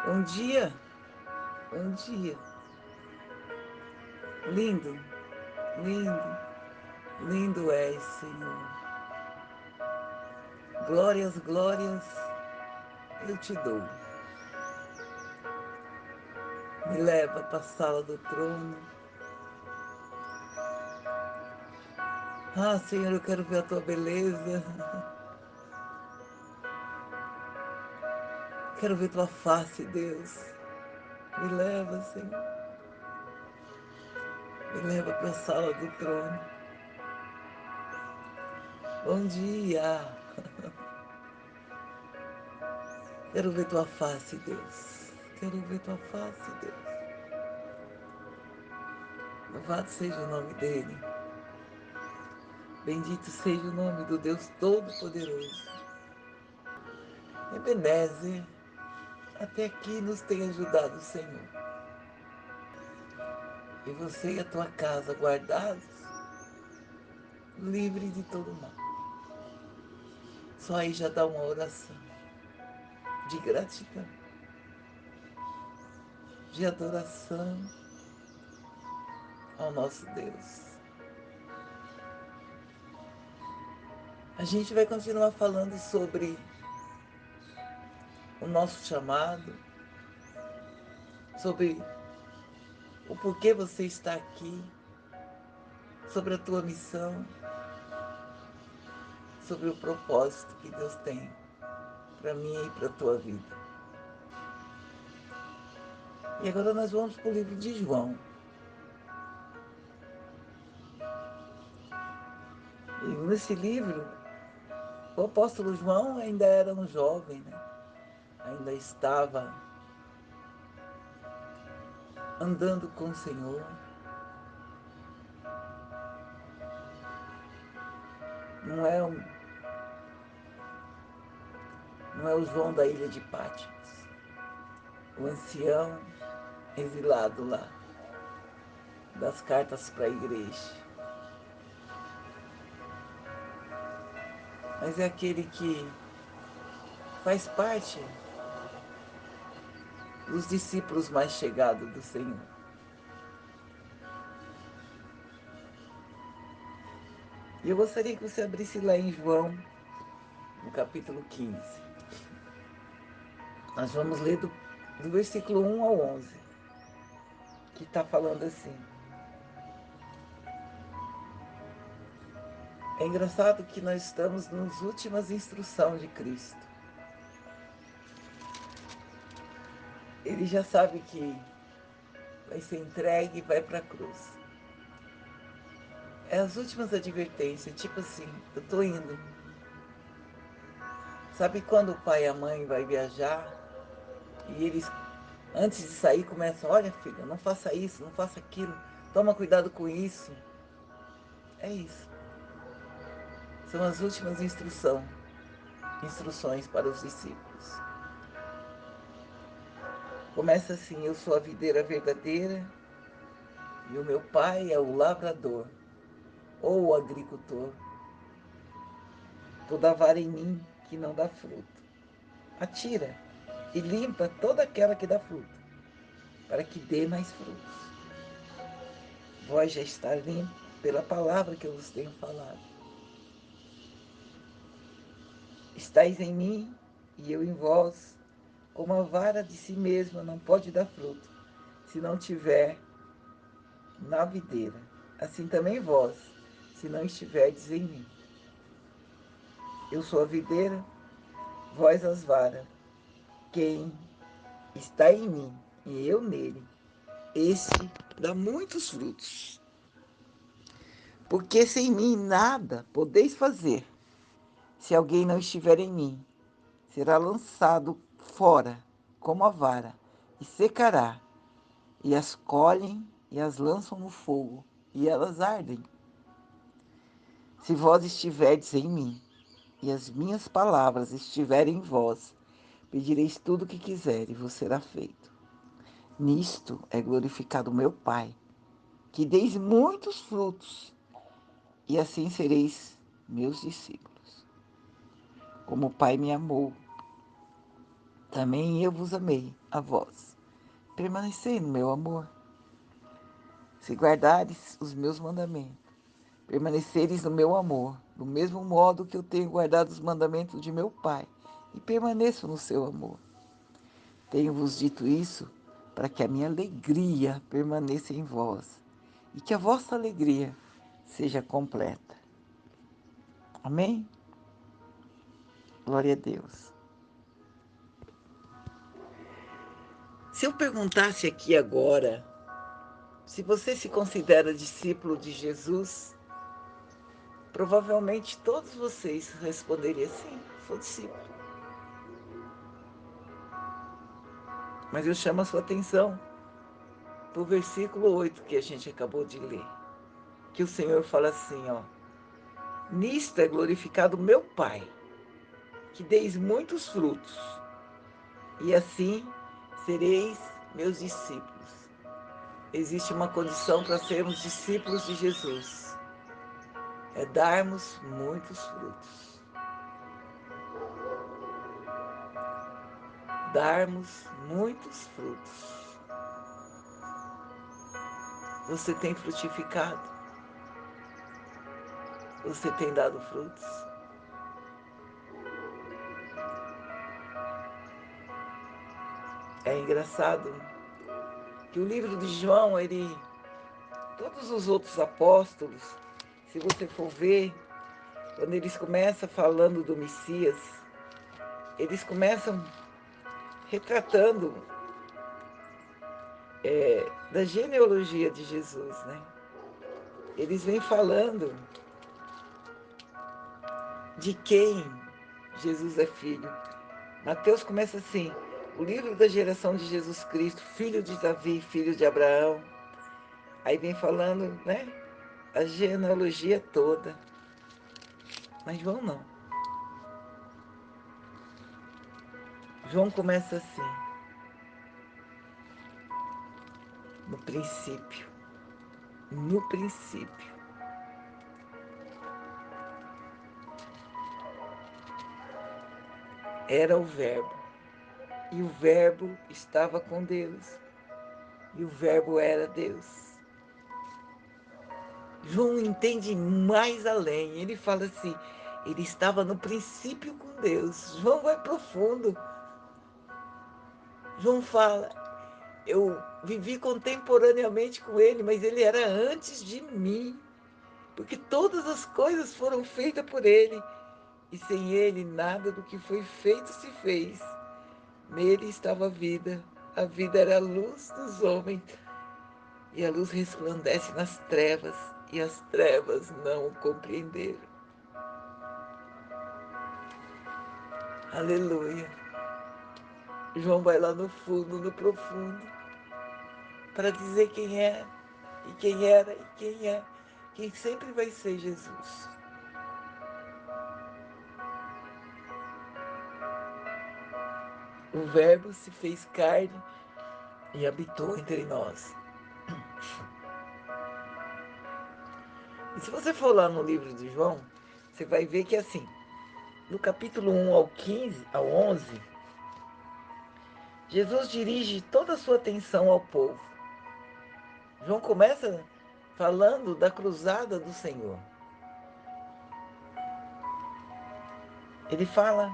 Um dia, um dia, lindo, lindo, lindo és, Senhor. Glórias, glórias, eu te dou. Me leva para a sala do trono. Ah, Senhor, eu quero ver a tua beleza. Quero ver tua face, Deus. Me leva, Senhor. Me leva para a sala do trono. Bom dia. Quero ver tua face, Deus. Quero ver tua face, Deus. Louvado seja o nome dele. Bendito seja o nome do Deus Todo-Poderoso. Ebenezer, até aqui nos tem ajudado, Senhor. E você e a tua casa guardados, livre de todo mal. Só aí já dá uma oração de gratidão, de adoração ao nosso Deus. A gente vai continuar falando sobre o nosso chamado, sobre o porquê você está aqui, sobre a tua missão, sobre o propósito que Deus tem para mim e para a tua vida. E agora nós vamos para o livro de João. E nesse livro, o apóstolo João ainda era um jovem, né? Ainda estava andando com o Senhor. Não é, não é o João da ilha de Patmos, o ancião exilado lá, das cartas para a igreja. Mas é aquele que faz parte dos discípulos mais chegados do Senhor. E eu gostaria que você abrisse lá em João, no capítulo 15. Nós vamos ler do versículo 1 ao 11, que está falando assim. É engraçado que nós estamos nas últimas instruções de Cristo. Ele já sabe que vai ser entregue e vai para a cruz. É as últimas advertências, tipo assim, eu estou indo. Sabe quando o pai e a mãe vai viajar e eles, antes de sair, começam, olha filha, não faça isso, não faça aquilo, toma cuidado com isso. É isso. São as últimas instruções para os discípulos. Começa assim, eu sou a videira verdadeira e o meu pai é o lavrador ou o agricultor. Toda vara em mim que não dá fruto, atira e limpa toda aquela que dá fruto, para que dê mais frutos. Vós já está limpo pela palavra que eu vos tenho falado. Estais em mim e eu em vós, como a vara de si mesma não pode dar fruto, se não tiver na videira. Assim também vós, se não estiverdes em mim. Eu sou a videira, vós as varas. Quem está em mim e eu nele, esse dá muitos frutos. Porque sem mim nada podeis fazer. Se alguém não estiver em mim, será lançado fora como a vara, e secará, e as colhem e as lançam no fogo, e elas ardem. Se vós estiverdes em mim, e as minhas palavras estiverem em vós, pedireis tudo o que quiser, e vos será feito. Nisto é glorificado o meu Pai, que deis muitos frutos, e assim sereis meus discípulos. Como o Pai me amou, também eu vos amei, a vós. Permanecei no meu amor. Se guardares os meus mandamentos, permanecereis no meu amor, do mesmo modo que eu tenho guardado os mandamentos de meu Pai, e permaneço no seu amor. Tenho-vos dito isso para que a minha alegria permaneça em vós e que a vossa alegria seja completa. Amém? Glória a Deus. Se eu perguntasse aqui agora, se você se considera discípulo de Jesus, provavelmente todos vocês responderiam sim, sou discípulo. Mas eu chamo a sua atenção para o versículo 8 que a gente acabou de ler, que o Senhor fala assim, ó: nisto é glorificado meu Pai, que deis muitos frutos, e assim sereis meus discípulos. Existe uma condição para sermos discípulos de Jesus, é darmos muitos frutos. Darmos muitos frutos. Você tem frutificado? Você tem dado frutos? É engraçado que o livro de João, todos os outros apóstolos, se você for ver, quando eles começam falando do Messias, eles começam retratando da genealogia de Jesus, né? Eles vêm falando de quem Jesus é filho. Mateus começa assim: o livro da geração de Jesus Cristo, filho de Davi, filho de Abraão. Aí vem falando, né, a genealogia toda. Mas João não. João começa assim: no princípio. No princípio era o Verbo, e o Verbo estava com Deus, e o Verbo era Deus. João entende mais além, ele fala assim: ele estava no princípio com Deus. João vai profundo. João fala: eu vivi contemporaneamente com ele, mas ele era antes de mim, porque todas as coisas foram feitas por ele, e sem ele nada do que foi feito se fez. Nele estava a vida era a luz dos homens, e a luz resplandece nas trevas, e as trevas não o compreenderam. Aleluia. João vai lá no fundo, no profundo, para dizer quem é, e quem era, e quem é, quem sempre vai ser Jesus. O Verbo se fez carne e habitou entre nós. E se você for lá no livro de João, você vai ver que assim, no capítulo 1 ao 15, ao 11, Jesus dirige toda a sua atenção ao povo. João começa falando da cruzada do Senhor. Ele fala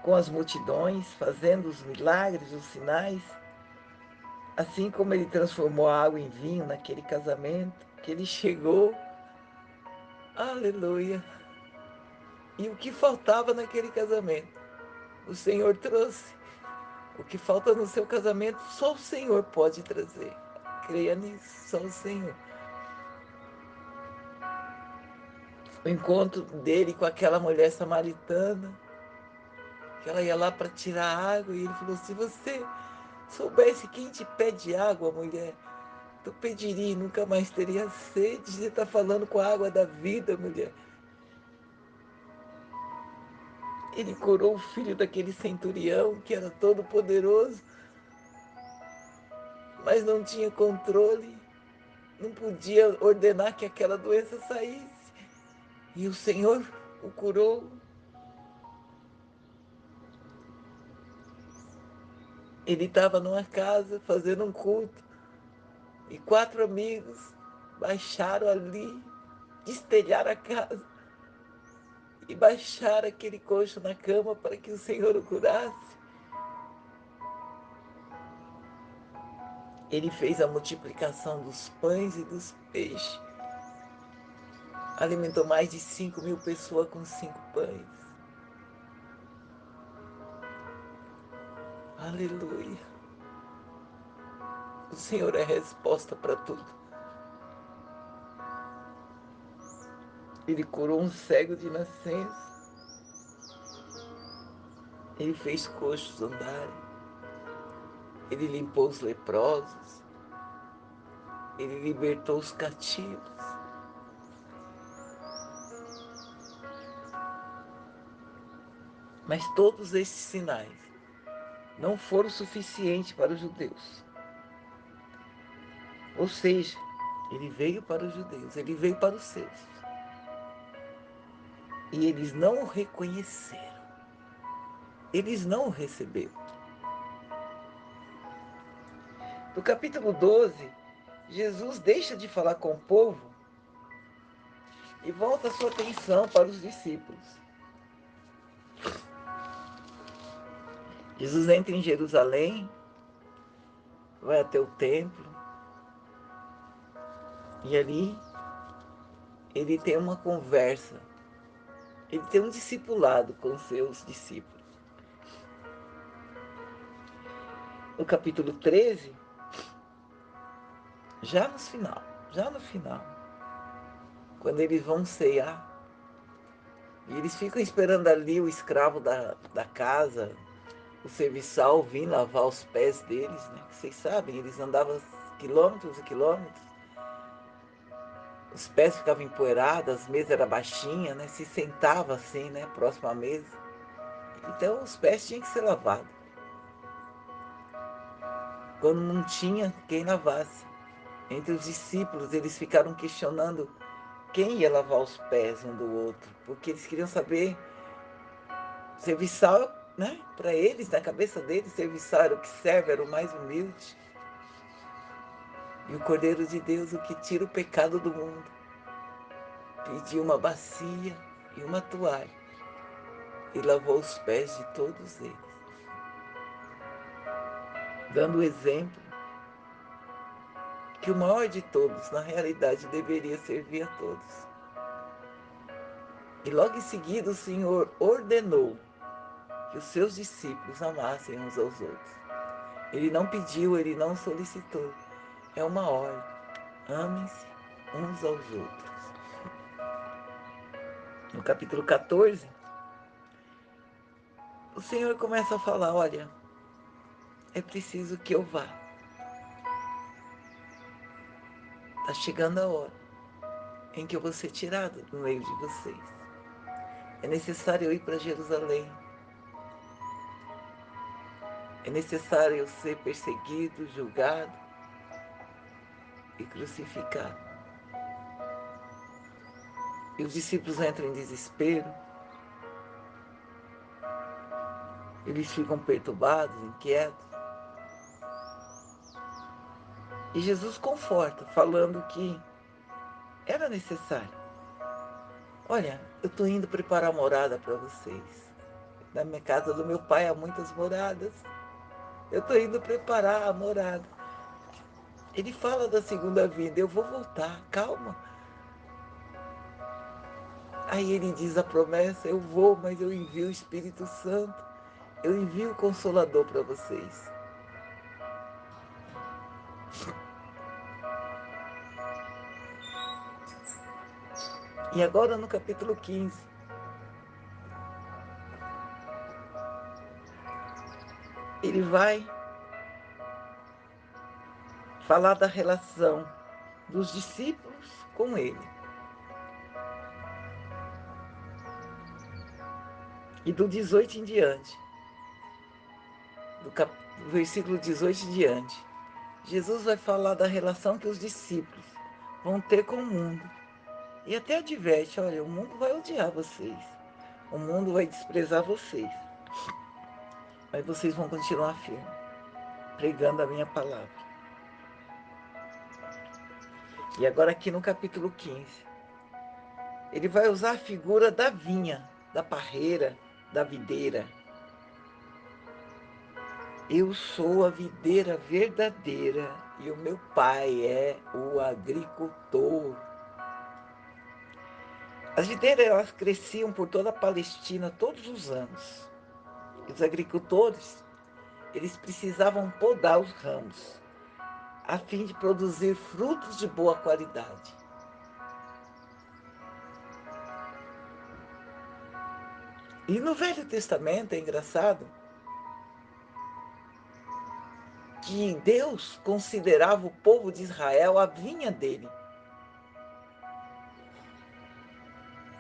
com as multidões, fazendo os milagres, os sinais, assim como ele transformou a água em vinho naquele casamento, que ele chegou, aleluia. E o que faltava naquele casamento, o Senhor trouxe. O que falta no seu casamento, só o Senhor pode trazer. Creia nisso, só o Senhor. O encontro dele com aquela mulher samaritana, que ela ia lá para tirar água, e ele falou: se você soubesse quem te pede água, mulher, tu pediria e nunca mais teria sede. Você está falando com a água da vida, mulher. Ele curou o filho daquele centurião, que era todo poderoso, mas não tinha controle, não podia ordenar que aquela doença saísse. E o Senhor o curou. Ele estava numa casa fazendo um culto e 4 amigos baixaram ali, destelharam a casa e baixaram aquele coxo na cama para que o Senhor o curasse. Ele fez a multiplicação dos pães e dos peixes. Alimentou mais de 5.000 pessoas com 5 pães. Aleluia. O Senhor é a resposta para tudo. Ele curou um cego de nascença. Ele fez coxos andarem. Ele limpou os leprosos. Ele libertou os cativos. Mas todos esses sinais não foram suficientes para os judeus. Ou seja, ele veio para os judeus, ele veio para os seus. E eles não o reconheceram. Eles não o receberam. No capítulo 12, Jesus deixa de falar com o povo e volta a sua atenção para os discípulos. Jesus entra em Jerusalém, vai até o templo, e ali ele tem uma conversa, ele tem um discipulado com os seus discípulos. No capítulo 13, já no final, quando eles vão cear, e eles ficam esperando ali o escravo da casa, o serviçal, vir lavar os pés deles, né? Vocês sabem, eles andavam quilômetros e quilômetros, os pés ficavam empoeirados, as mesas eram baixinhas, né? Se sentava assim, né? Próximo à mesa. Então os pés tinham que ser lavados. Quando não tinha quem lavasse. Entre os discípulos, eles ficaram questionando quem ia lavar os pés um do outro, porque eles queriam saber, serviçal, né? Para eles, na cabeça deles, serviçal era o que serve, era o mais humilde. E o Cordeiro de Deus, o que tira o pecado do mundo, pediu uma bacia e uma toalha e lavou os pés de todos eles, dando o exemplo que o maior de todos, na realidade, deveria servir a todos. E logo em seguida o Senhor ordenou que os seus discípulos amassem uns aos outros. Ele não pediu, ele não solicitou. É uma ordem. Amem-se uns aos outros. No capítulo 14, o Senhor começa a falar, olha, é preciso que eu vá. Está chegando a hora em que eu vou ser tirado do meio de vocês. É necessário eu ir para Jerusalém. É necessário eu ser perseguido, julgado e crucificado. E os discípulos entram em desespero. Eles ficam perturbados, inquietos. E Jesus conforta, falando que era necessário. Olha, eu estou indo preparar morada para vocês. Na minha casa do meu pai há muitas moradas. Eu estou indo preparar a morada. Ele fala da segunda vinda, eu vou voltar, calma. Aí ele diz a promessa, eu vou, mas eu envio o Espírito Santo. Eu envio o Consolador para vocês. E agora no capítulo 15, ele vai falar da relação dos discípulos com ele. E do 18 em diante, do versículo 18 em diante, Jesus vai falar da relação que os discípulos vão ter com o mundo. E até adverte, olha, o mundo vai odiar vocês. O mundo vai desprezar vocês. Mas vocês vão continuar firmes. pregando a minha palavra. E agora aqui no capítulo 15, ele vai usar a figura da vinha, da parreira, da videira. Eu sou a videira verdadeira e o meu pai é o agricultor. As videiras, elas cresciam por toda a Palestina todos os anos. E os agricultores, eles precisavam podar os ramos, a fim de produzir frutos de boa qualidade. E no Velho Testamento é engraçado que Deus considerava o povo de Israel a vinha dele.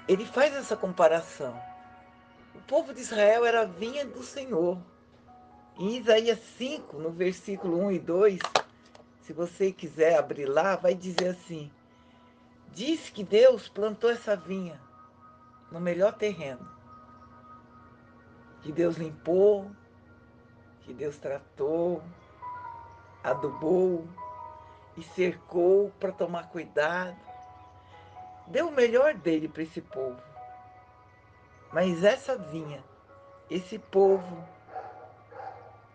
Ele faz essa comparação. O povo de Israel era a vinha do Senhor. Em Isaías 5, no versículo 1 e 2, se você quiser abrir lá, vai dizer assim: diz que Deus plantou essa vinha no melhor terreno, que Deus limpou, que Deus tratou, adubou e cercou para tomar cuidado. Deu o melhor dele para esse povo. Mas essa vinha, esse povo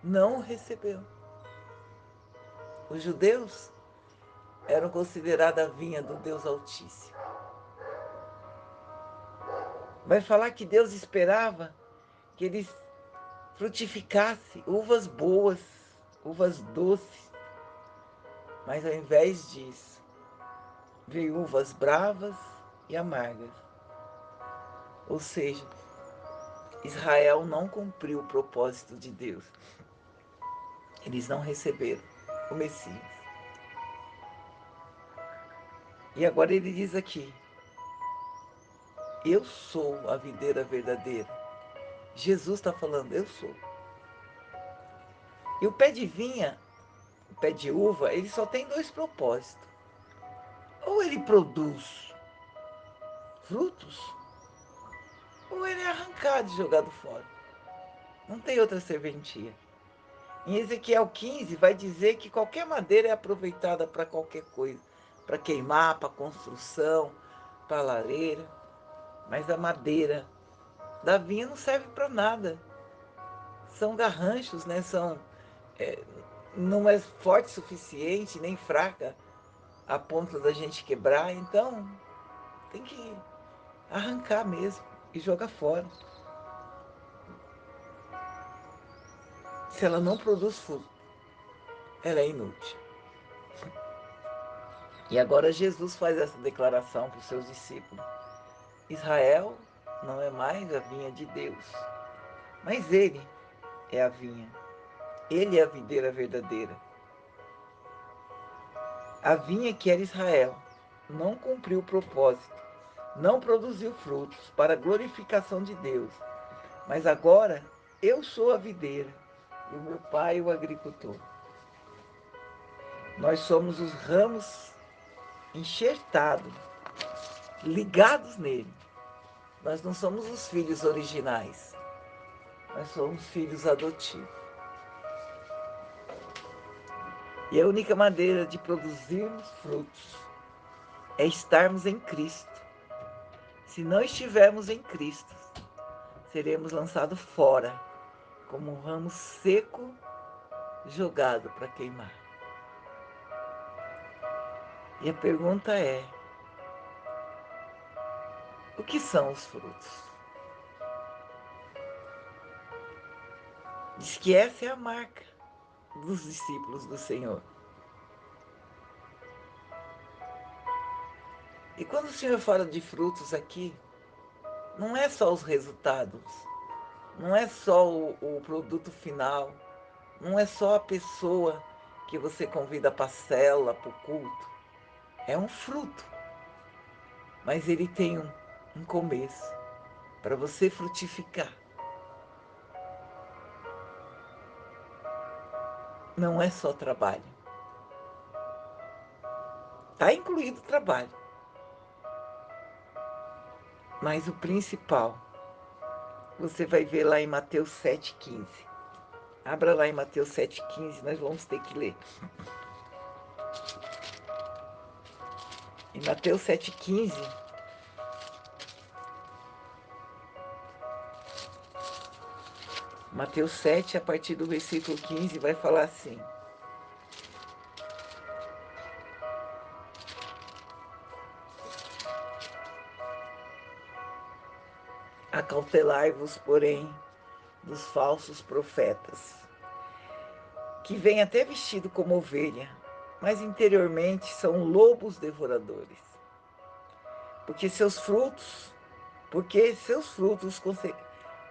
não o recebeu. Os judeus eram considerados a vinha do Deus Altíssimo. Vai falar que Deus esperava que eles frutificassem uvas boas, uvas doces. Mas ao invés disso, veio uvas bravas e amargas. Ou seja, Israel não cumpriu o propósito de Deus. Eles não receberam o Messias. E agora ele diz aqui: eu sou a videira verdadeira. Jesus está falando, eu sou. E o pé de vinha, o pé de uva, ele só tem dois propósitos. Ou ele produz frutos, ou ele é arrancado e jogado fora. Não tem outra serventia. Em Ezequiel 15 vai dizer que qualquer madeira é aproveitada para qualquer coisa. Para queimar, para construção, para lareira. Mas a madeira da vinha não serve para nada. São garranchos, né? Não é forte o suficiente, nem fraca, a ponto da gente quebrar. Então, tem que arrancar mesmo e jogar fora. Se ela não produz fruto, ela é inútil. E agora Jesus faz essa declaração para os seus discípulos. Israel não é mais a vinha de Deus, mas ele é a vinha. Ele é a videira verdadeira. A vinha que era Israel não cumpriu o propósito, não produziu frutos para a glorificação de Deus. Mas agora eu sou a videira e o meu pai o agricultor. Nós somos os ramos enxertados, ligados nele. Nós não somos os filhos originais, nós somos filhos adotivos. E a única maneira de produzirmos frutos é estarmos em Cristo. Se não estivermos em Cristo, seremos lançados fora, como um ramo seco jogado para queimar. E a pergunta é: o que são os frutos? Diz que essa é a marca dos discípulos do Senhor. E quando o Senhor fala de frutos aqui, não é só os resultados, não é só o produto final, não é só a pessoa que você convida para a célula, para o culto. É um fruto, mas ele tem um começo para você frutificar. Não é só trabalho. Está incluído o trabalho. Mas o principal, você vai ver lá em Mateus 7,15. Abra lá em Mateus 7,15, nós vamos ter que ler. Em Mateus 7,15, Mateus 7, a partir do versículo 15, vai falar assim: acautelai-vos, porém, dos falsos profetas, que vêm até vestido como ovelha, mas interiormente são lobos devoradores. Porque seus frutos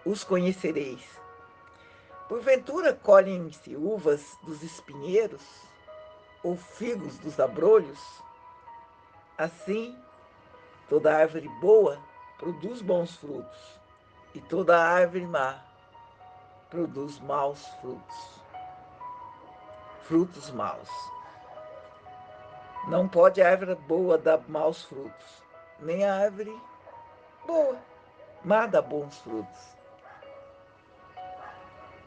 os conhecereis. Porventura colhem-se uvas dos espinheiros, ou figos dos abrolhos? Assim, toda árvore boa produz bons frutos, e toda árvore má produz maus frutos, frutos maus. Não pode a árvore boa dar maus frutos, nem a árvore boa, má dar bons frutos.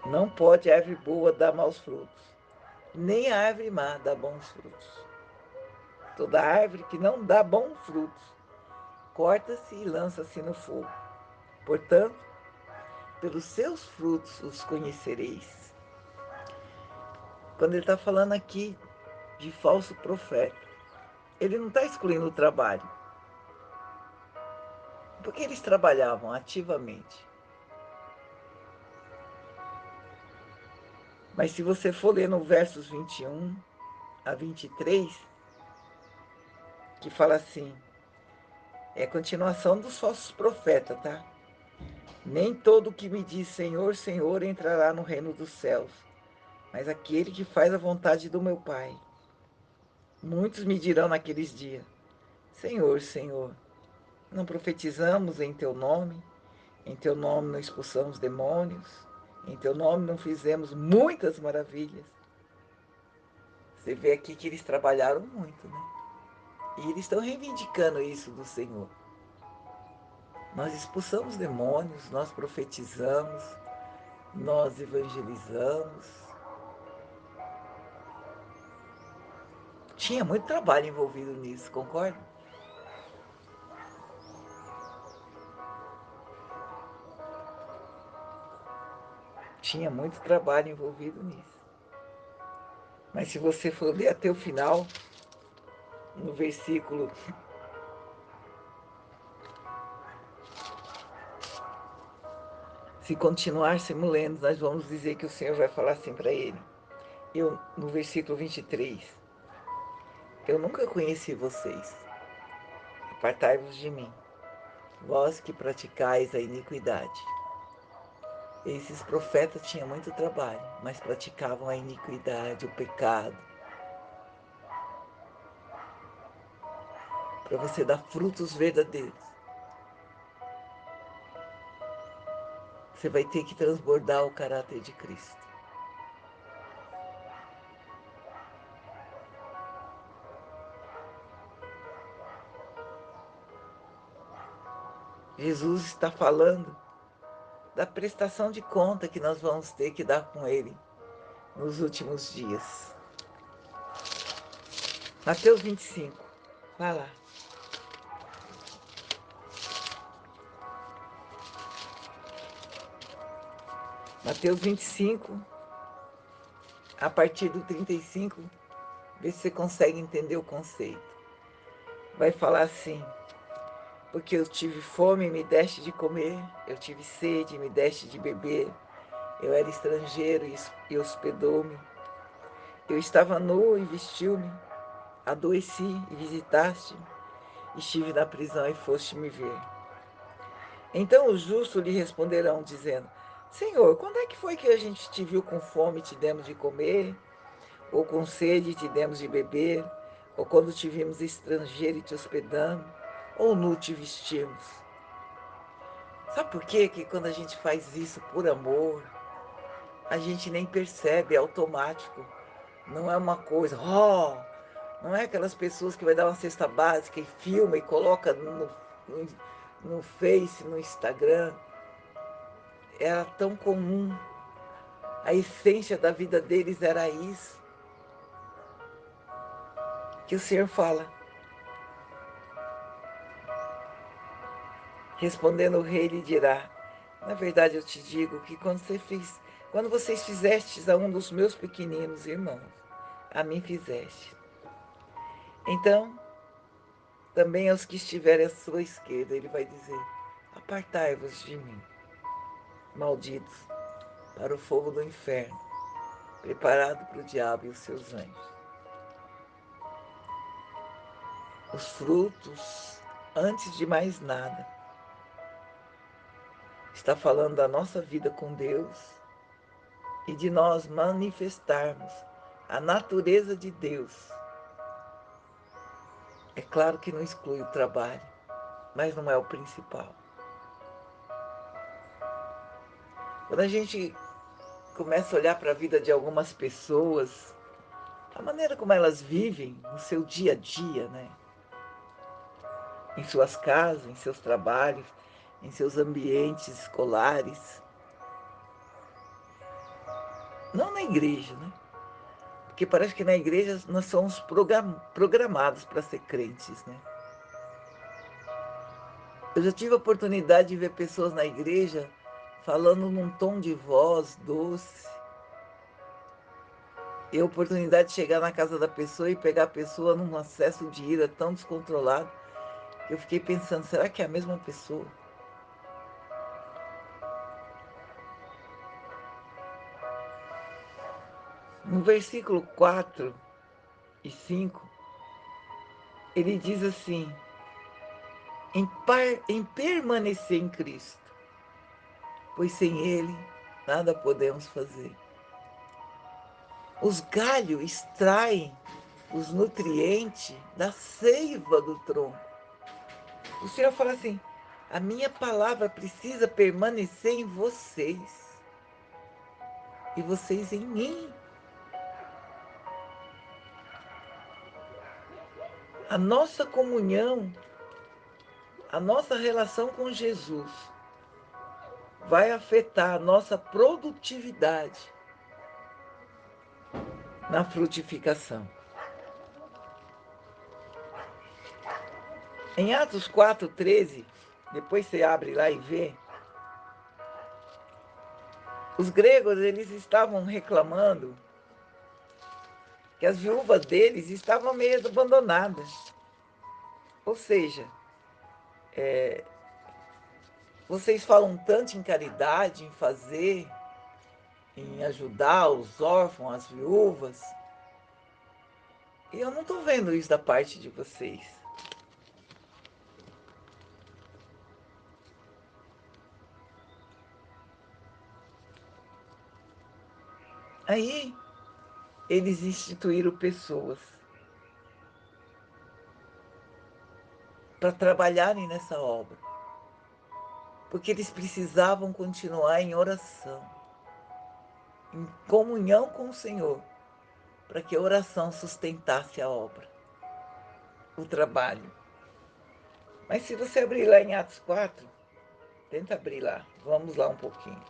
Não pode a árvore boa dar maus frutos, nem a árvore má dar bons frutos. Toda árvore que não dá bons frutos, corta-se e lança-se no fogo. Portanto, pelos seus frutos os conhecereis. Quando ele está falando aqui de falso profeta, ele não está excluindo o trabalho, porque eles trabalhavam ativamente. Mas se você for ler no versos 21 a 23, que fala assim, é a continuação dos falsos profetas, tá? Nem todo que me diz Senhor, Senhor entrará no reino dos céus, mas aquele que faz a vontade do meu Pai. Muitos me dirão naqueles dias, Senhor, Senhor, não profetizamos em teu nome? Em teu nome não expulsamos demônios? Em teu nome não fizemos muitas maravilhas? Você vê aqui que eles trabalharam muito, né? E eles estão reivindicando isso do Senhor. Nós expulsamos demônios, nós profetizamos, nós evangelizamos. Tinha muito trabalho envolvido nisso, concorda? Tinha muito trabalho envolvido nisso. Mas se você for ler até o final, no versículo se continuássemos lendo, nós vamos dizer que o Senhor vai falar assim para ele. No versículo 23, eu nunca conheci vocês, apartai-vos de mim, vós que praticais a iniquidade. Esses profetas tinham muito trabalho, mas praticavam a iniquidade, o pecado. Para você dar frutos verdadeiros, você vai ter que transbordar o caráter de Cristo. Jesus está falando da prestação de conta que nós vamos ter que dar com Ele nos últimos dias. Mateus 25, vai lá. Mateus 25, a partir do 35, vê se você consegue entender o conceito. Vai falar assim, porque eu tive fome e me deste de comer, eu tive sede e me deste de beber, eu era estrangeiro e hospedou-me, eu estava nu e vestiu-me, adoeci e visitaste-me, estive na prisão e foste me ver. Então os justos lhe responderão, dizendo, Senhor, quando é que foi que a gente te viu com fome e te demos de comer? Ou com sede e te demos de beber? Ou quando te vimos estrangeiro e te hospedamos? Ou nu te vestimos? Sabe por quê? Que quando a gente faz isso por amor, a gente nem percebe, é automático. Não é uma coisa, não é aquelas pessoas que vai dar uma cesta básica e filma e coloca no Face, no Instagram. Era tão comum A essência da vida deles era isso. Que o Senhor fala. Respondendo o rei lhe dirá: na verdade eu te digo que quando vocês fizestes a um dos meus pequeninos irmãos, a mim fizeste. Então, também aos que estiverem à sua esquerda, ele vai dizer: apartai-vos de mim, malditos, para o fogo do inferno, preparado para o diabo e os seus anjos. Os frutos, antes de mais nada, está falando da nossa vida com Deus e de nós manifestarmos a natureza de Deus. É claro que não exclui o trabalho, mas não é o principal. Quando a gente começa a olhar para a vida de algumas pessoas, a maneira como elas vivem no seu dia a dia, né? Em suas casas, em seus trabalhos, em seus ambientes escolares, não na igreja, né? Porque parece que na igreja nós somos programados para ser crentes, né? Eu já tive a oportunidade de ver pessoas na igreja falando num tom de voz doce. E a oportunidade de chegar na casa da pessoa e pegar a pessoa num acesso de ira tão descontrolado, que eu fiquei pensando, será que é a mesma pessoa? No versículo 4 e 5, ele diz assim, em permanecer em Cristo, pois sem Ele nada podemos fazer. Os galhos extraem os nutrientes da seiva do tronco. O Senhor fala assim, a minha palavra precisa permanecer em vocês e vocês em mim. A nossa comunhão, a nossa relação com Jesus vai afetar a nossa produtividade na frutificação. Em Atos 4:13, depois você abre lá e vê, os gregos eles estavam reclamando que as viúvas deles estavam meio abandonadas. Ou seja, vocês falam tanto em caridade, em fazer, em ajudar os órfãos, as viúvas, e eu não estou vendo isso da parte de vocês. Aí, eles instituíram pessoas para trabalharem nessa obra, porque eles precisavam continuar em oração, em comunhão com o Senhor, para que a oração sustentasse a obra, o trabalho. Mas se você abrir lá em Atos 4, tenta abrir lá, vamos lá um pouquinho.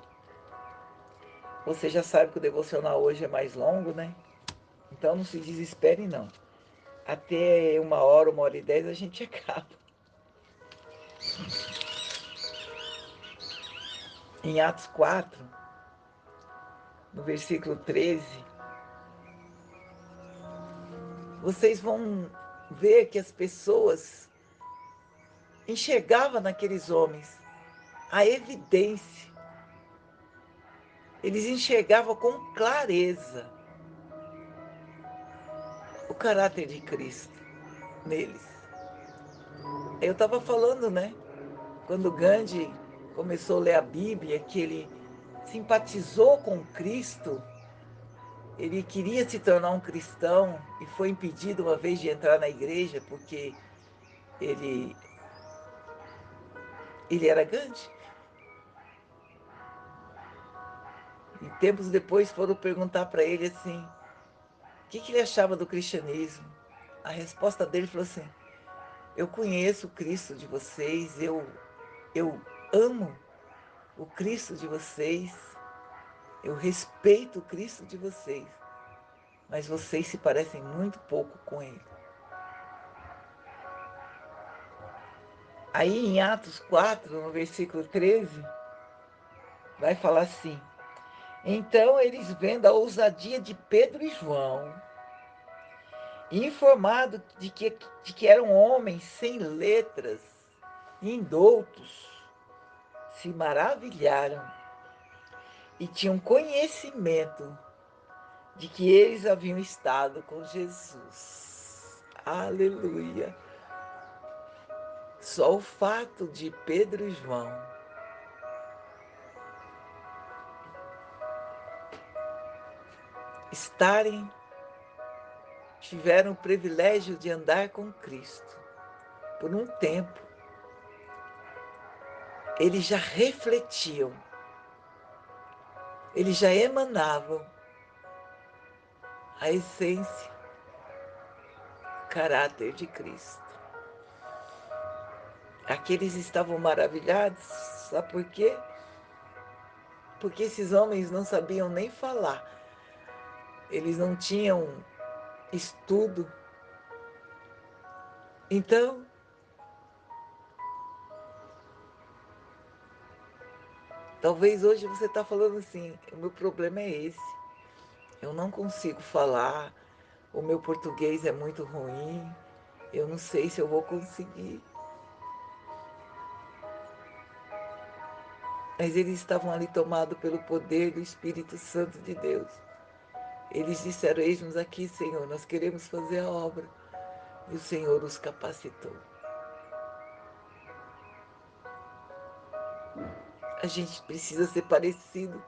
Você já sabe que o devocional hoje é mais longo, né? Então não se desespere não. Até 1 hora e 10 a gente acaba. Em Atos 4, no versículo 13, vocês vão ver que as pessoas enxergavam naqueles homens a evidência. Eles enxergavam com clareza o caráter de Cristo neles. Eu estava falando, né? Quando Gandhi começou a ler a Bíblia, que ele simpatizou com Cristo, ele queria se tornar um cristão e foi impedido uma vez de entrar na igreja porque ele, ele era Gandhi. E tempos depois foram perguntar para ele assim, o que ele achava do cristianismo. A resposta dele falou assim, eu conheço o Cristo de vocês, eu amo o Cristo de vocês, Eu respeito o Cristo de vocês, mas vocês se parecem muito pouco com ele. Aí em Atos 4, no versículo 13, vai falar assim: então eles, vendo a ousadia de Pedro e João, e informado de que eram homens sem letras, indoutos, se maravilharam e tinham conhecimento de que eles haviam estado com Jesus. Aleluia! Só o fato de Pedro e João tiveram o privilégio de andar com Cristo por um tempo, eles já refletiam, eles já emanavam a essência, o caráter de Cristo. Aqueles estavam maravilhados, sabe por quê? Porque esses homens não sabiam nem falar, eles não tinham estudo. Então, talvez hoje você está falando assim: o meu problema é esse, eu não consigo falar, o meu português é muito ruim, eu não sei se eu vou conseguir. Mas eles estavam ali tomados pelo poder do Espírito Santo de Deus. Eles disseram: eis-nos aqui, Senhor, nós queremos fazer a obra. E o Senhor os capacitou. A gente precisa ser parecido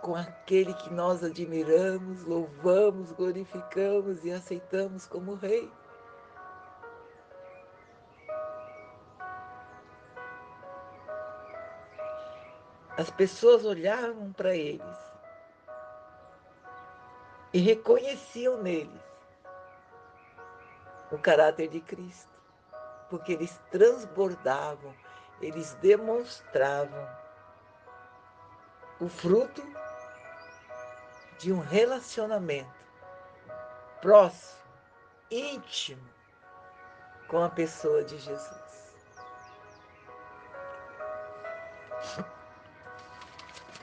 com aquele que nós admiramos, louvamos, glorificamos e aceitamos como Rei. As pessoas olhavam para eles e reconheciam neles o caráter de Cristo, porque eles transbordavam, eles demonstravam o fruto de um relacionamento próximo, íntimo com a pessoa de Jesus.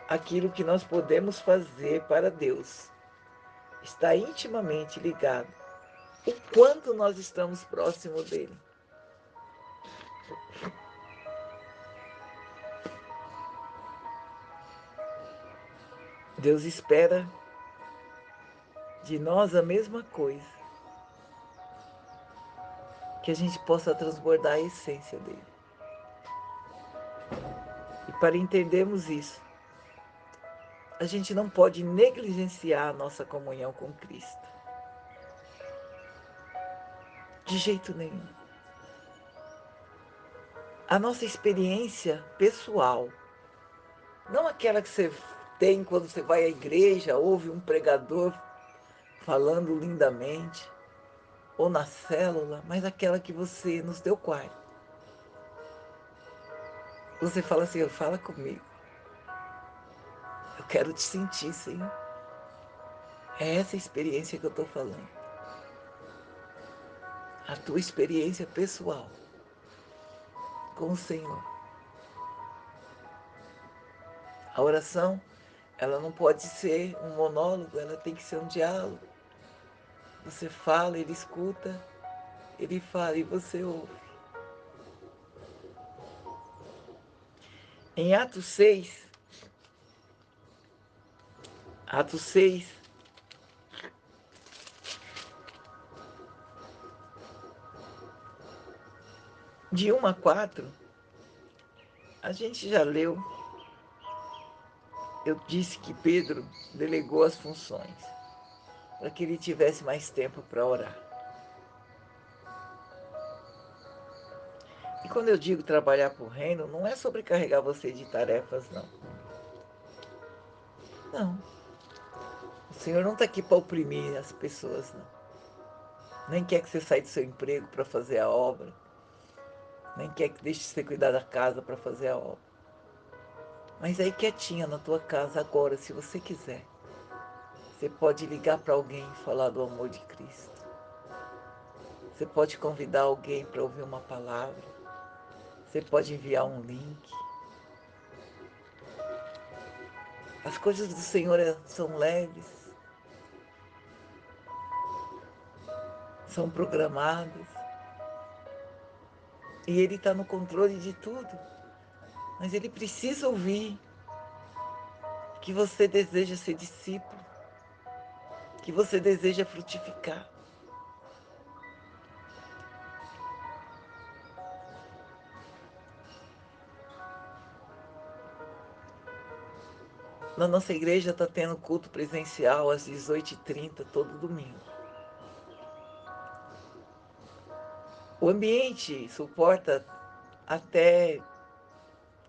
Aquilo que nós podemos fazer para Deus está intimamente ligado o quanto nós estamos próximo dele. Deus espera de nós a mesma coisa, que a gente possa transbordar a essência dele. E para entendermos isso, a gente não pode negligenciar a nossa comunhão com Cristo. De jeito nenhum. A nossa experiência pessoal, não aquela que você tem quando você vai à igreja, ouve um pregador falando lindamente, ou na célula, mas aquela que você, no teu quarto, você fala assim: fala comigo, eu quero te sentir, Senhor. É essa experiência que eu estou falando. A tua experiência pessoal com o Senhor. A oração, ela não pode ser um monólogo, ela tem que ser um diálogo. Você fala, ele escuta, ele fala e você ouve. Em Atos 6, de 1 a 4, a gente já leu. Eu disse que Pedro delegou as funções para que ele tivesse mais tempo para orar. E quando eu digo trabalhar para o reino, não é sobrecarregar você de tarefas, não. Não. O Senhor não está aqui para oprimir as pessoas, não. Nem quer que você saia do seu emprego para fazer a obra. Nem quer que deixe você cuidar da casa para fazer a obra. Mas aí quietinha na tua casa agora, se você quiser, você pode ligar para alguém e falar do amor de Cristo. Você pode convidar alguém para ouvir uma palavra. Você pode enviar um link. As coisas do Senhor são leves, são programadas. E Ele está no controle de tudo. Mas Ele precisa ouvir que você deseja ser discípulo, que você deseja frutificar. Na nossa igreja está tendo culto presencial às 18h30 todo domingo. O ambiente suporta até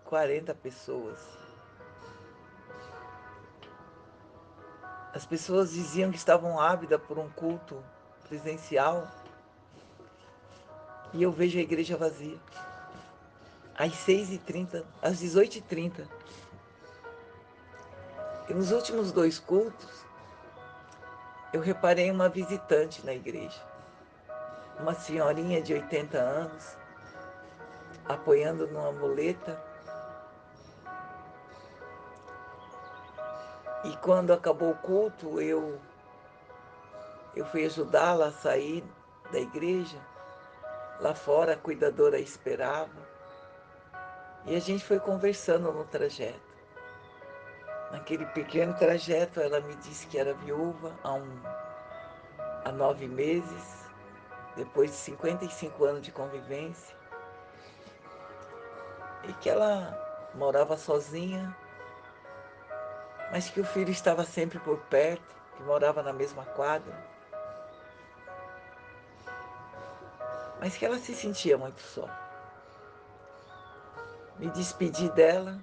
40 pessoas. As pessoas diziam que estavam ávidas por um culto presencial e eu vejo a igreja vazia. Às 6h30, às 18h30. E nos últimos 2 cultos, eu reparei uma visitante na igreja. Uma senhorinha de 80 anos, apoiando numa muleta. E quando acabou o culto, eu fui ajudá-la a sair da igreja. Lá fora, a cuidadora a esperava. E a gente foi conversando no trajeto. Naquele pequeno trajeto, ela me disse que era viúva há 9 meses, depois de 55 anos de convivência, e que ela morava sozinha, mas que o filho estava sempre por perto, que morava na mesma quadra, mas que ela se sentia muito só. Me despedi dela,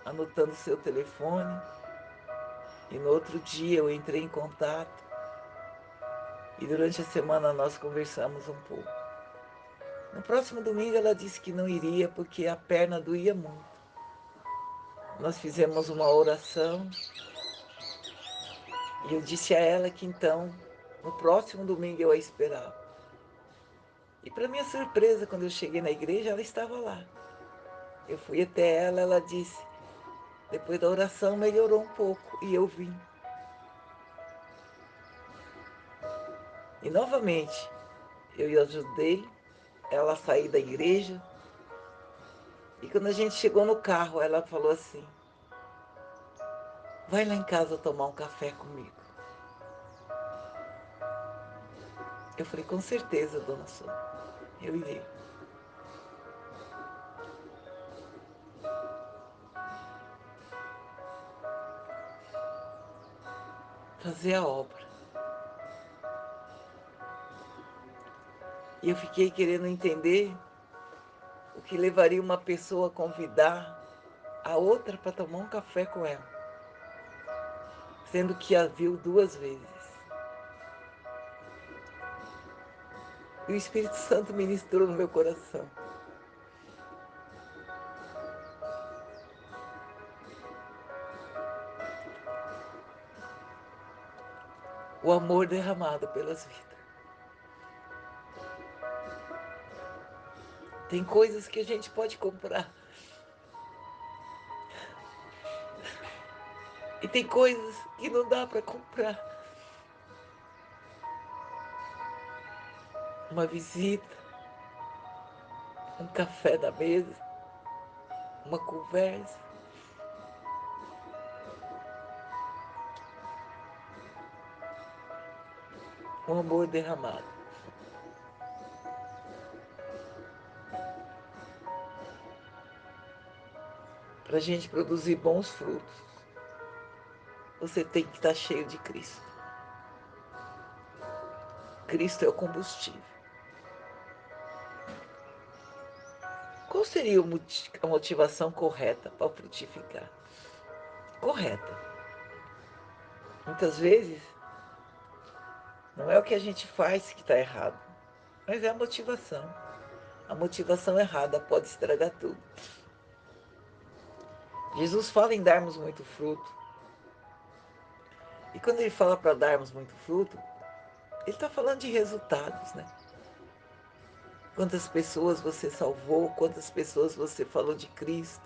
anotando seu telefone, e no outro dia eu entrei em contato, e durante a semana nós conversamos um pouco. No próximo domingo ela disse que não iria porque a perna doía muito. Nós fizemos uma oração e eu disse a ela que então, no próximo domingo eu a esperava. E para minha surpresa, quando eu cheguei na igreja, ela estava lá. Eu fui até ela, ela disse, depois da oração melhorou um pouco e eu vim. E novamente, eu ajudei ela a sair da igreja. E quando a gente chegou no carro, ela falou assim, vai lá em casa tomar um café comigo. Eu falei, com certeza, dona Sônia, eu irei. Fazer a obra. E eu fiquei querendo entender o que levaria uma pessoa a convidar a outra para tomar um café com ela, sendo que a viu 2 vezes. E o Espírito Santo ministrou no meu coração. O amor derramado pelas vidas. Tem coisas que a gente pode comprar. E tem coisas que não dá para comprar. Uma visita, um café na mesa, uma conversa. Um amor derramado. Para a gente produzir bons frutos, você tem que estar cheio de Cristo. Cristo é o combustível. Qual seria a motivação correta para frutificar? Correta. Muitas vezes, não é o que a gente faz que está errado, mas é a motivação. A motivação errada pode estragar tudo. Jesus fala em darmos muito fruto. E quando ele fala para darmos muito fruto, ele está falando de resultados, né? Quantas pessoas você salvou, quantas pessoas você falou de Cristo.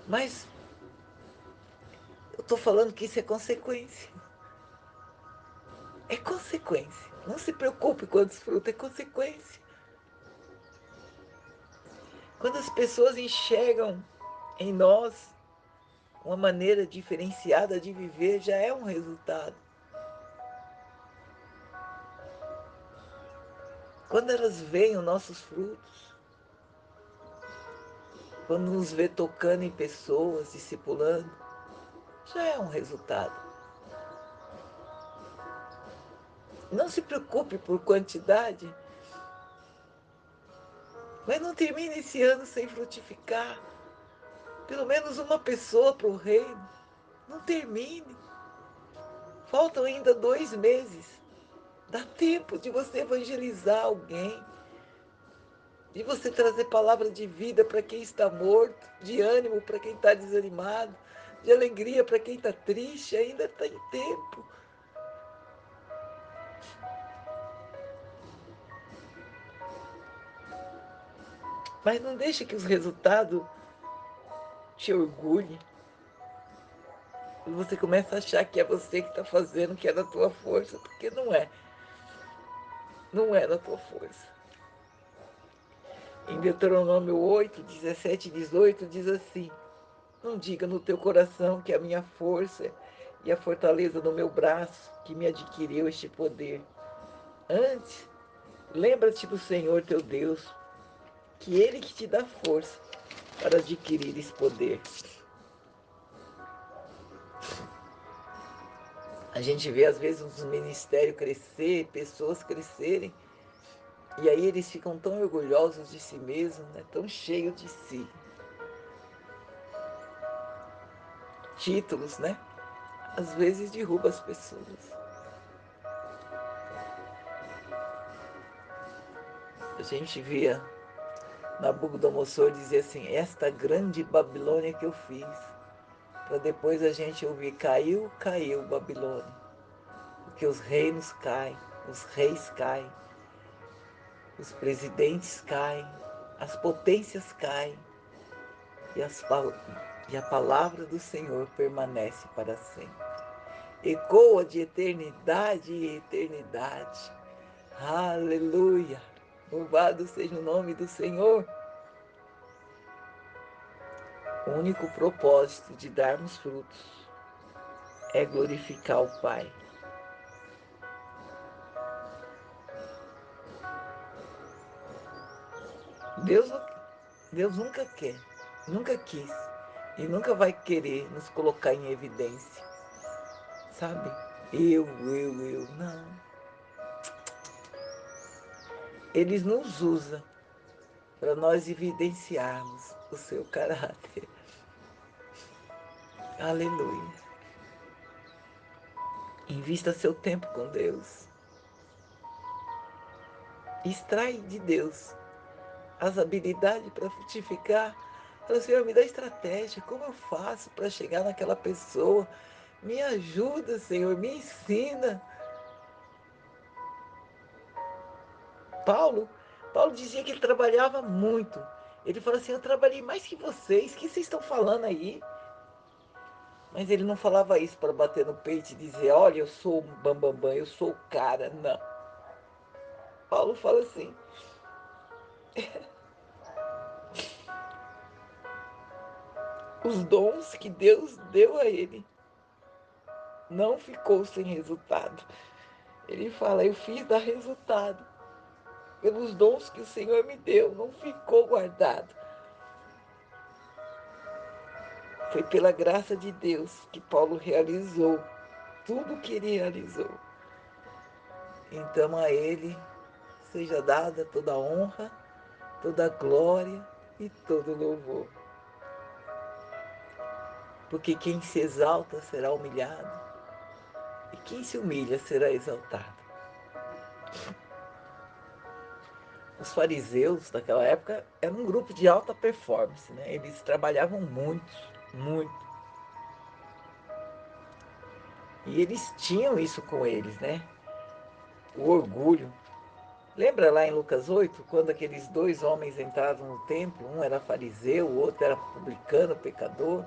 Mas eu estou falando que isso é consequência. É consequência. Não se preocupe quantos frutos, é consequência. Quando as pessoas enxergam em nós uma maneira diferenciada de viver, já é um resultado. Quando elas veem os nossos frutos, quando nos vê tocando em pessoas, discipulando, já é um resultado. Não se preocupe por quantidade, mas não termine esse ano sem frutificar. Pelo menos uma pessoa para o reino. Não termine. Faltam ainda 2 meses. Dá tempo de você evangelizar alguém, de você trazer palavra de vida para quem está morto, de ânimo para quem está desanimado, de alegria para quem está triste. Ainda tem tempo. Mas não deixe que os resultados te orgulhem. Quando você começa a achar que é você que está fazendo, que é da tua força, porque não é. Não é da tua força. Em Deuteronômio 8, 17 e 18 diz assim: não diga no teu coração que a minha força e a fortaleza do meu braço que me adquiriu este poder. Antes, lembra-te do Senhor teu Deus, que Ele que te dá força para adquirir esse poder. A gente vê às vezes os ministérios crescer, pessoas crescerem, e aí eles ficam tão orgulhosos de si mesmos, né? Tão cheios de si. Títulos, né? Às vezes derruba as pessoas. A gente via Nabucodonosor dizer assim: esta grande Babilônia que eu fiz, para depois a gente ouvir: caiu, caiu Babilônia, porque os reinos caem, os reis caem, os presidentes caem, as potências caem, e, e a palavra do Senhor permanece para sempre. Ecoa de eternidade em eternidade. Aleluia! Louvado seja o nome do Senhor. O único propósito de darmos frutos é glorificar o Pai. Deus, Deus nunca quer, nunca quis e nunca vai querer nos colocar em evidência, sabe? Eu, não. Eles nos usam para nós evidenciarmos o seu caráter. Aleluia. Invista seu tempo com Deus. Extrai de Deus as habilidades para frutificar. Fala, Senhor, me dá estratégia. Como eu faço para chegar naquela pessoa? Me ajuda, Senhor, me ensina. Paulo, Paulo dizia que ele trabalhava muito. Ele falou assim: eu trabalhei mais que vocês. O que vocês estão falando aí? Mas ele não falava isso para bater no peito e dizer: olha, eu sou o bambambam, eu sou o cara. Não. Paulo fala assim: os dons que Deus deu a ele não ficou sem resultado. Ele fala: eu fiz dar resultado. Pelos dons que o Senhor me deu, não ficou guardado. Foi pela graça de Deus que Paulo realizou tudo o que ele realizou. Então a ele seja dada toda a honra, toda a glória e todo o louvor. Porque quem se exalta será humilhado, e quem se humilha será exaltado. Os fariseus daquela época eram um grupo de alta performance, né? Eles trabalhavam muito, muito. E eles tinham isso com eles, né? O orgulho. Lembra lá em Lucas 8, quando aqueles dois homens entraram no templo? Um era fariseu, o outro era publicano, pecador.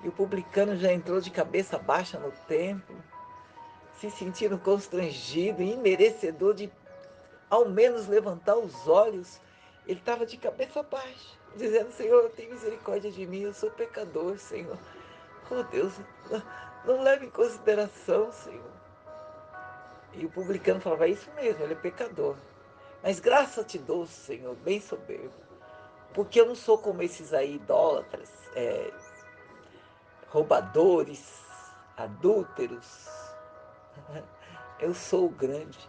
E o publicano já entrou de cabeça baixa no templo, se sentindo constrangido, imerecedor de ao menos levantar os olhos. Ele estava de cabeça baixa, dizendo: Senhor, tem misericórdia de mim, eu sou pecador, Senhor. Oh Deus, não leve em consideração, Senhor. E o publicano falava: é isso mesmo, ele é pecador. Mas graça te dou, Senhor, bem soberbo, porque eu não sou como esses aí idólatras, roubadores, adúlteros. Eu sou o grande.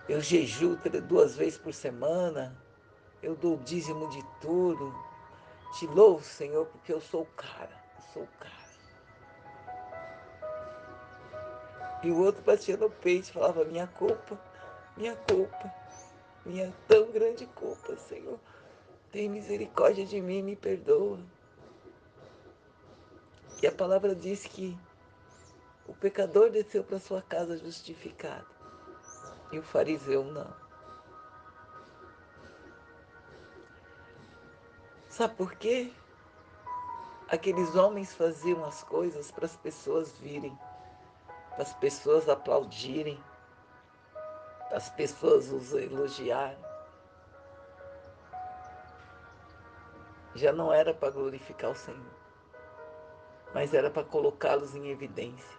Eu jejuo 2 vezes por semana. Eu dou o dízimo de tudo. Te louvo, Senhor, porque eu sou o cara. Eu sou o cara. E o outro batia no peito e falava: minha culpa, minha tão grande culpa, Senhor. Tem misericórdia de mim, me perdoa. E a palavra diz que o pecador desceu para sua casa justificado e o fariseu não. Sabe por quê? Aqueles homens faziam as coisas para as pessoas virem, para as pessoas aplaudirem, para as pessoas os elogiarem. Já não era para glorificar o Senhor, mas era para colocá-los em evidência.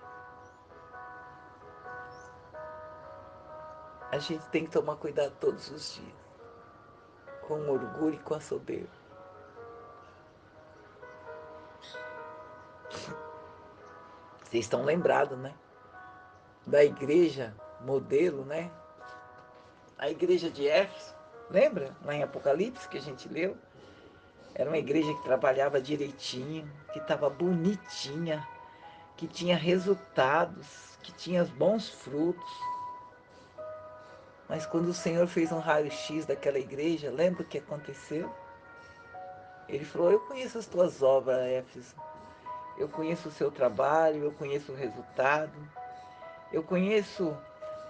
A gente tem que tomar cuidado todos os dias, com o orgulho e com a soberba. Vocês estão lembrados, né? Da igreja modelo, né? A igreja de Éfeso, lembra? Lá em Apocalipse que a gente leu. Era uma igreja que trabalhava direitinho, que estava bonitinha, que tinha resultados, que tinha bons frutos. Mas quando o Senhor fez um raio-x daquela igreja, lembra o que aconteceu? Ele falou: eu conheço as tuas obras, Éfeso. Eu conheço o seu trabalho, eu conheço o resultado. Eu conheço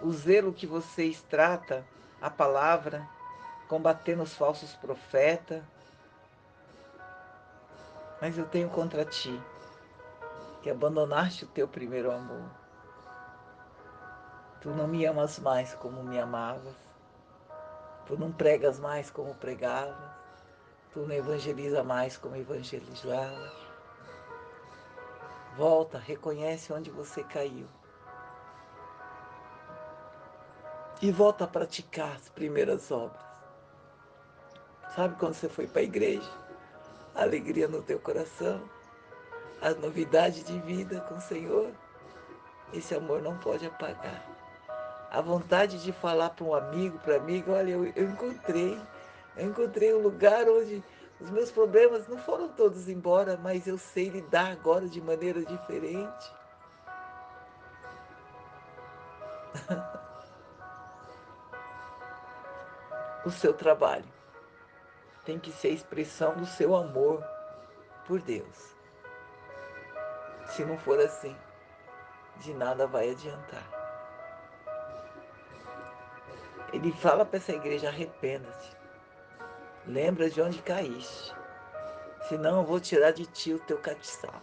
o zelo que vocês tratam a palavra, combatendo os falsos profetas. Mas eu tenho contra ti, que abandonaste o teu primeiro amor. Tu não me amas mais como me amavas. Tu não pregas mais como pregavas. Tu não evangeliza mais como evangelizava. Volta, reconhece onde você caiu. E volta a praticar as primeiras obras. Sabe quando você foi para a igreja? A alegria no teu coração, a novidade de vida com o Senhor. Esse amor não pode apagar. A vontade de falar para um amigo, para amiga: olha, eu encontrei um lugar onde os meus problemas não foram todos embora, mas eu sei lidar agora de maneira diferente. O seu trabalho tem que ser a expressão do seu amor por Deus. Se não for assim, de nada vai adiantar. Ele fala para essa igreja: arrependa-te, lembra de onde caíste, senão eu vou tirar de ti o teu castiçal.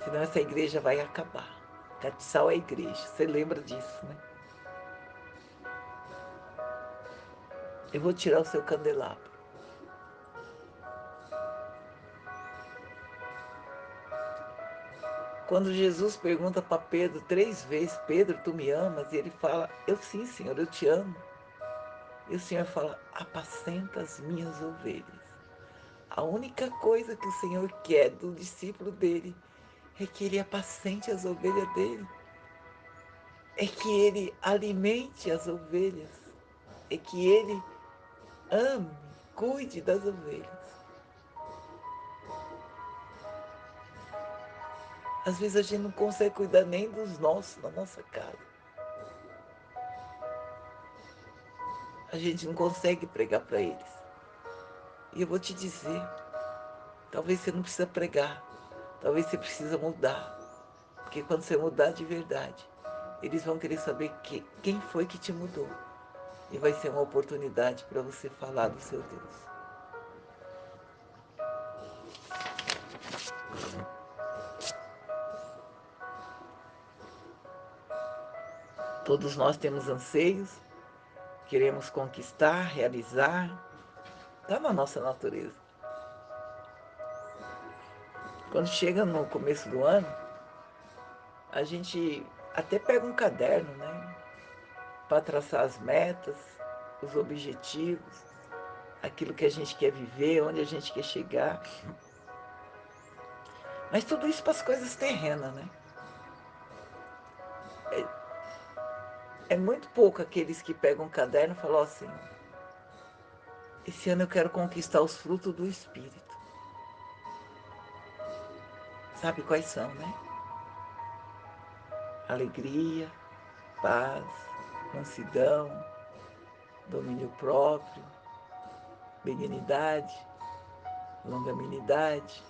Senão essa igreja vai acabar. Castiçal é a igreja, você lembra disso, né? Eu vou tirar o seu candelabro. Quando Jesus pergunta para Pedro 3 vezes: Pedro, tu me amas? E ele fala: eu sim, Senhor, eu te amo. E o Senhor fala: apacenta as minhas ovelhas. A única coisa que o Senhor quer do discípulo dele é que ele apacente as ovelhas dele. É que ele alimente as ovelhas. É que ele ame, cuide das ovelhas. Às vezes a gente não consegue cuidar nem dos nossos, na nossa casa. a gente não consegue pregar para eles. E eu vou te dizer, talvez você não precisa pregar, talvez você precisa mudar. Porque quando você mudar de verdade, eles vão querer saber quem foi que te mudou. E vai ser uma oportunidade para você falar do seu Deus. Todos nós temos anseios, queremos conquistar, realizar. Está na nossa natureza. Quando chega no começo do ano, a gente até pega um caderno, né? Para traçar as metas, os objetivos, aquilo que a gente quer viver, onde a gente quer chegar. Mas tudo isso para as coisas terrenas, né? É muito pouco aqueles que pegam um caderno e falam assim: esse ano eu quero conquistar os frutos do Espírito. Sabe quais são, né? Alegria, paz, mansidão, domínio próprio, benignidade, longanimidade,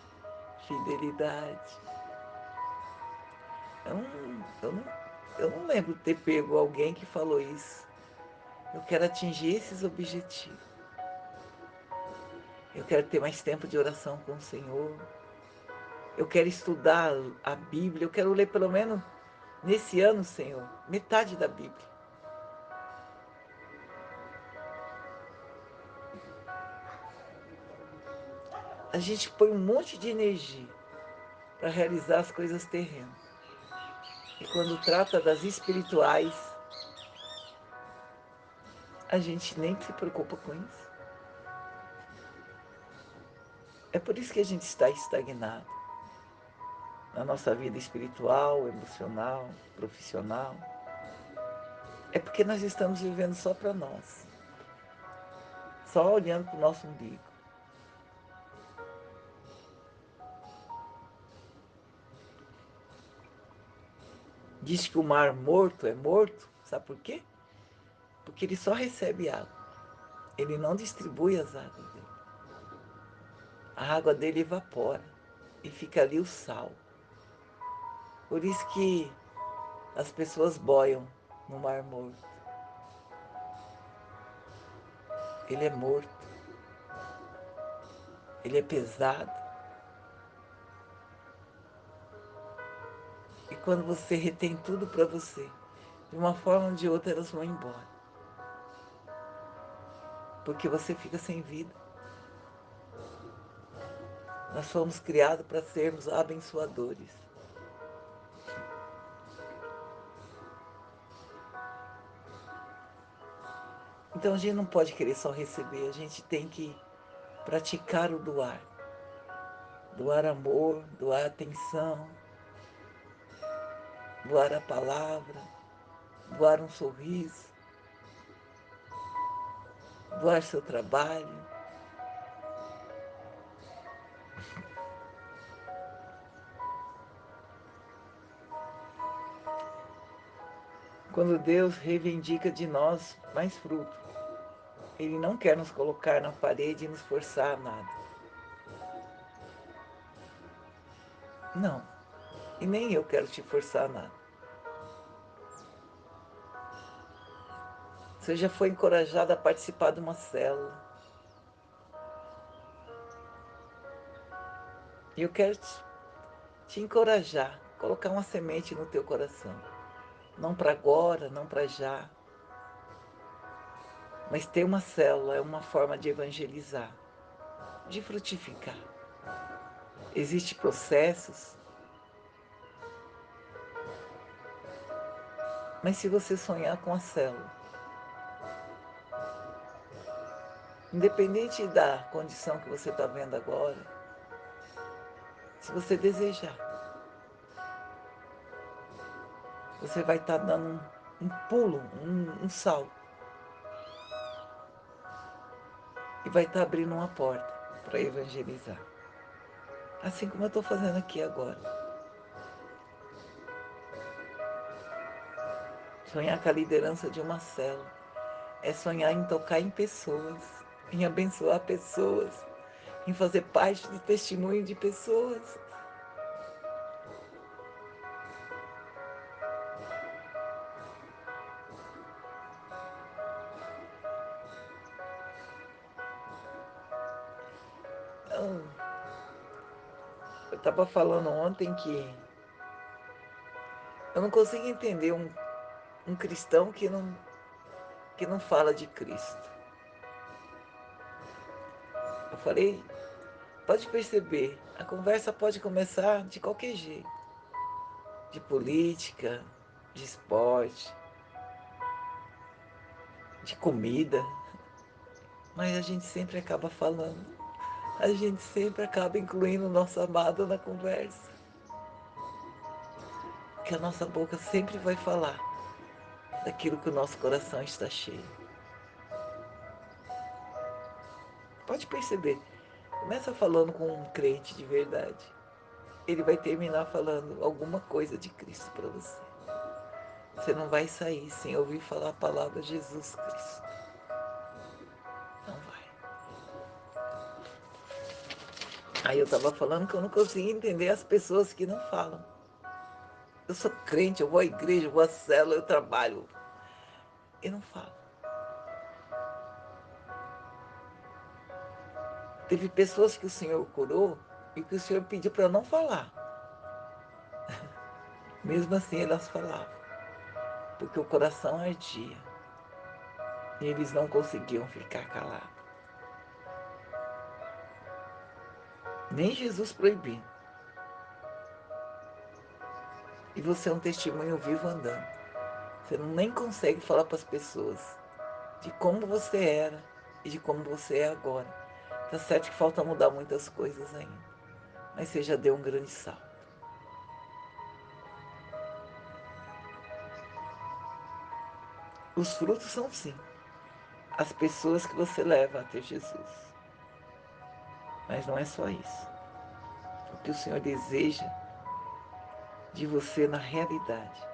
fidelidade. Eu não, eu não, eu não lembro de ter pego alguém que falou isso. Eu quero atingir esses objetivos. Eu quero ter mais tempo de oração com o Senhor. Eu quero estudar a Bíblia. Eu quero ler pelo menos nesse ano, Senhor, metade da Bíblia. A gente põe um monte de energia para realizar as coisas terrenas. E quando trata das espirituais, a gente nem se preocupa com isso. É por isso que a gente está estagnado na nossa vida espiritual, emocional, profissional. É porque nós estamos vivendo só para nós, só olhando para o nosso umbigo. Diz que o mar morto é morto, sabe por quê? Porque ele só recebe água, ele não distribui as águas dele. A água dele evapora e fica ali o sal. Por isso que as pessoas boiam no mar morto. Ele é morto, ele é pesado. E quando você retém tudo para você, de uma forma ou de outra elas vão embora. Porque você fica sem vida. Nós fomos criados para sermos abençoadores. Então a gente não pode querer só receber, a gente tem que praticar o doar. Doar amor, doar atenção, doar a palavra, doar um sorriso, doar seu trabalho. Quando Deus reivindica de nós mais fruto, Ele não quer nos colocar na parede e nos forçar a nada. Não. E nem eu quero te forçar a nada. Você já foi encorajado a participar de uma célula. E eu quero te encorajar, colocar uma semente no teu coração. Não para agora, não para já. Mas ter uma célula é uma forma de evangelizar, de frutificar. Existem processos, mas se você sonhar com a célula, independente da condição que você está vendo agora, se você desejar, você vai estar dando um pulo, um salto, e vai estar abrindo uma porta para evangelizar. Assim como eu estou fazendo aqui agora. Sonhar com a liderança de uma célula é sonhar em tocar em pessoas, em abençoar pessoas, em fazer parte do testemunho de pessoas. Então, eu estava falando ontem que eu não consigo entender um cristão que não fala de Cristo. Eu falei, pode perceber, a conversa pode começar de qualquer jeito, de política, de esporte, de comida, mas a gente sempre acaba falando, a gente sempre acaba incluindo o nosso amado na conversa, que a nossa boca sempre vai falar daquilo que o nosso coração está cheio. Pode perceber, começa falando com um crente de verdade, ele vai terminar falando alguma coisa de Cristo para você. Você não vai sair sem ouvir falar a palavra Jesus Cristo. Não vai. Aí eu estava falando que eu não conseguia entender as pessoas que não falam. Eu sou crente, eu vou à igreja, eu vou à célula, eu trabalho. E não falo. Teve pessoas que o Senhor curou e que o Senhor pediu para não falar. Mesmo assim elas falavam, porque o coração ardia. E eles não conseguiam ficar calados. Nem Jesus proibiu. E você é um testemunho vivo andando. Você nem consegue falar para as pessoas de como você era e de como você é agora. Tá certo que falta mudar muitas coisas ainda, mas você já deu um grande salto. Os frutos são sim as pessoas que você leva a ter Jesus, mas não é só isso. O que o Senhor deseja de você na realidade,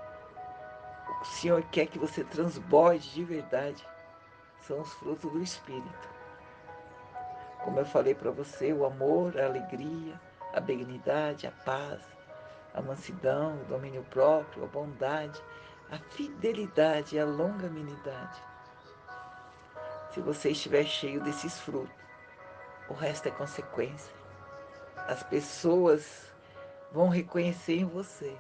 o que o Senhor quer que você transborde de verdade, são os frutos do Espírito. Como eu falei para você, o amor, a alegria, a benignidade, a paz, a mansidão, o domínio próprio, a bondade, a fidelidade e a longanimidade. Se você estiver cheio desses frutos, o resto é consequência. As pessoas vão reconhecer em você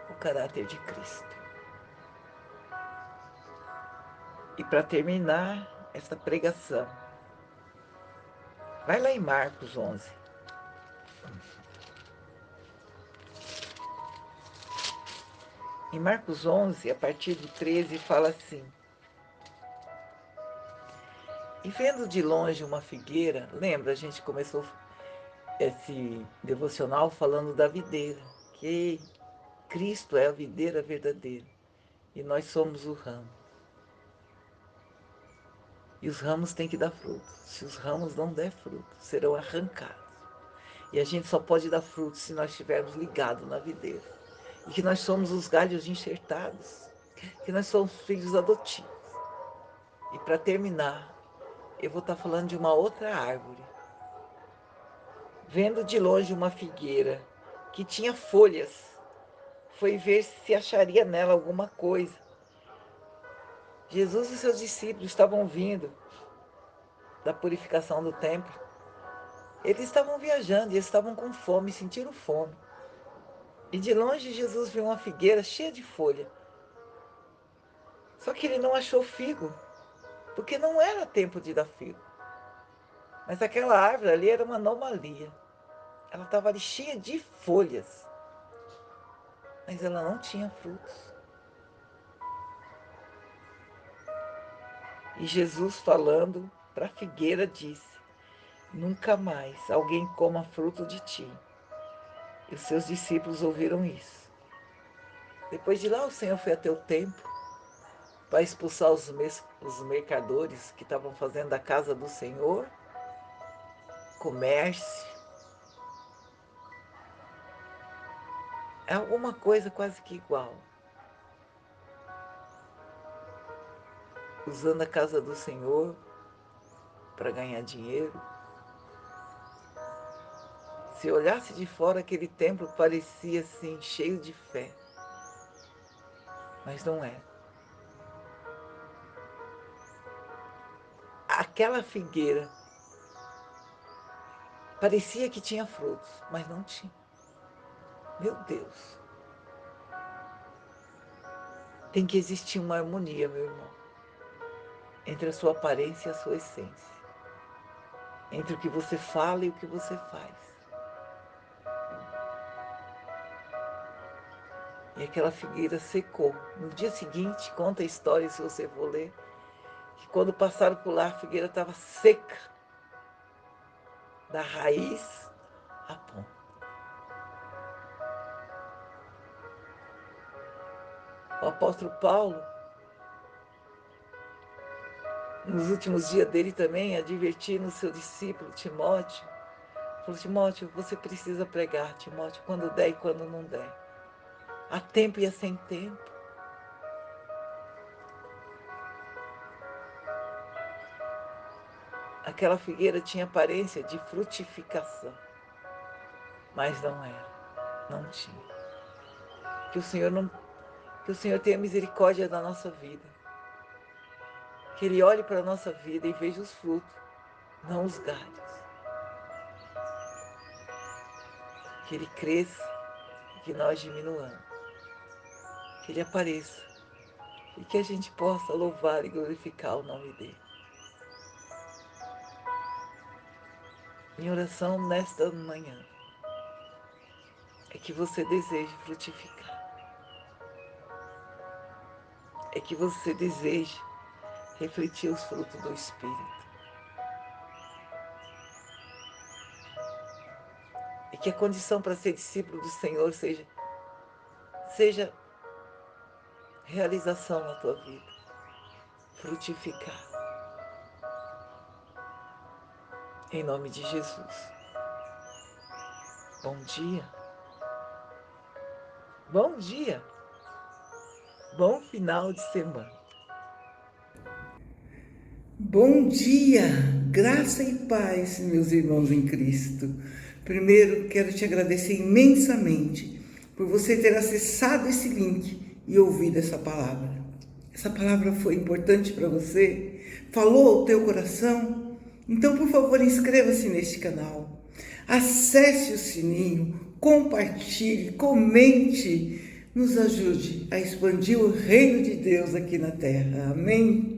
o caráter de Cristo. E para terminar esta pregação, vai lá em Marcos 11. Em Marcos 11, a partir do 13, fala assim: E vendo de longe uma figueira, lembra, a gente começou esse devocional falando da videira, que Cristo é a videira verdadeira e nós somos o ramo. E os ramos têm que dar fruto. Se os ramos não der fruto, serão arrancados. E a gente só pode dar fruto se nós estivermos ligados na videira. E que nós somos os galhos enxertados, que nós somos filhos adotivos. E para terminar, eu vou estar falando de uma outra árvore. Vendo de longe uma figueira que tinha folhas, foi ver se acharia nela alguma coisa. Jesus e seus discípulos estavam vindo da purificação do templo. Eles estavam viajando e eles estavam com fome, sentiram fome. E de longe Jesus viu uma figueira cheia de folha. Só que ele não achou figo, porque não era tempo de dar figo. Mas aquela árvore ali era uma anomalia. Ela estava ali cheia de folhas, mas ela não tinha frutos. E Jesus, falando para a figueira, disse: Nunca mais alguém coma fruto de ti. E os seus discípulos ouviram isso. Depois de lá, o Senhor foi até o templo para expulsar os mercadores que estavam fazendo da casa do Senhor comércio. É alguma coisa quase que igual. usando a casa do Senhor para ganhar dinheiro. Se olhasse de fora, aquele templo parecia assim, cheio de fé. Mas não é. Aquela figueira parecia que tinha frutos, mas não tinha. Meu Deus. Tem que existir uma harmonia, meu irmão, entre a sua aparência e a sua essência. Entre o que você fala e o que você faz. E aquela figueira secou. No dia seguinte, conta a história, se você for ler, que quando passaram por lá, a figueira estava seca, da raiz à ponta. O apóstolo Paulo, nos últimos dias dele também, advertindo o seu discípulo Timóteo, falou: Timóteo, você precisa pregar, Timóteo, quando der e quando não der. Há tempo e há sem tempo. Aquela figueira tinha aparência de frutificação, mas não era, não tinha. Que o Senhor tenha misericórdia da nossa vida. Que Ele olhe para a nossa vida e veja os frutos, não os galhos. Que Ele cresça e que nós diminuamos. Que Ele apareça e que a gente possa louvar e glorificar o nome dEle. Minha oração nesta manhã é que você deseje frutificar. É que você deseje refletir os frutos do Espírito. E que a condição para ser discípulo do Senhor seja realização na tua vida. Frutificar. Em nome de Jesus. Bom dia. Bom dia. Bom final de semana. Bom dia, graça e paz, meus irmãos em Cristo. Primeiro, quero te agradecer imensamente por você ter acessado esse link e ouvido essa palavra. Essa palavra foi importante para você? Falou ao teu coração? Então, por favor, inscreva-se neste canal. Acesse o sininho, compartilhe, comente. Nos ajude a expandir o reino de Deus aqui na terra. Amém?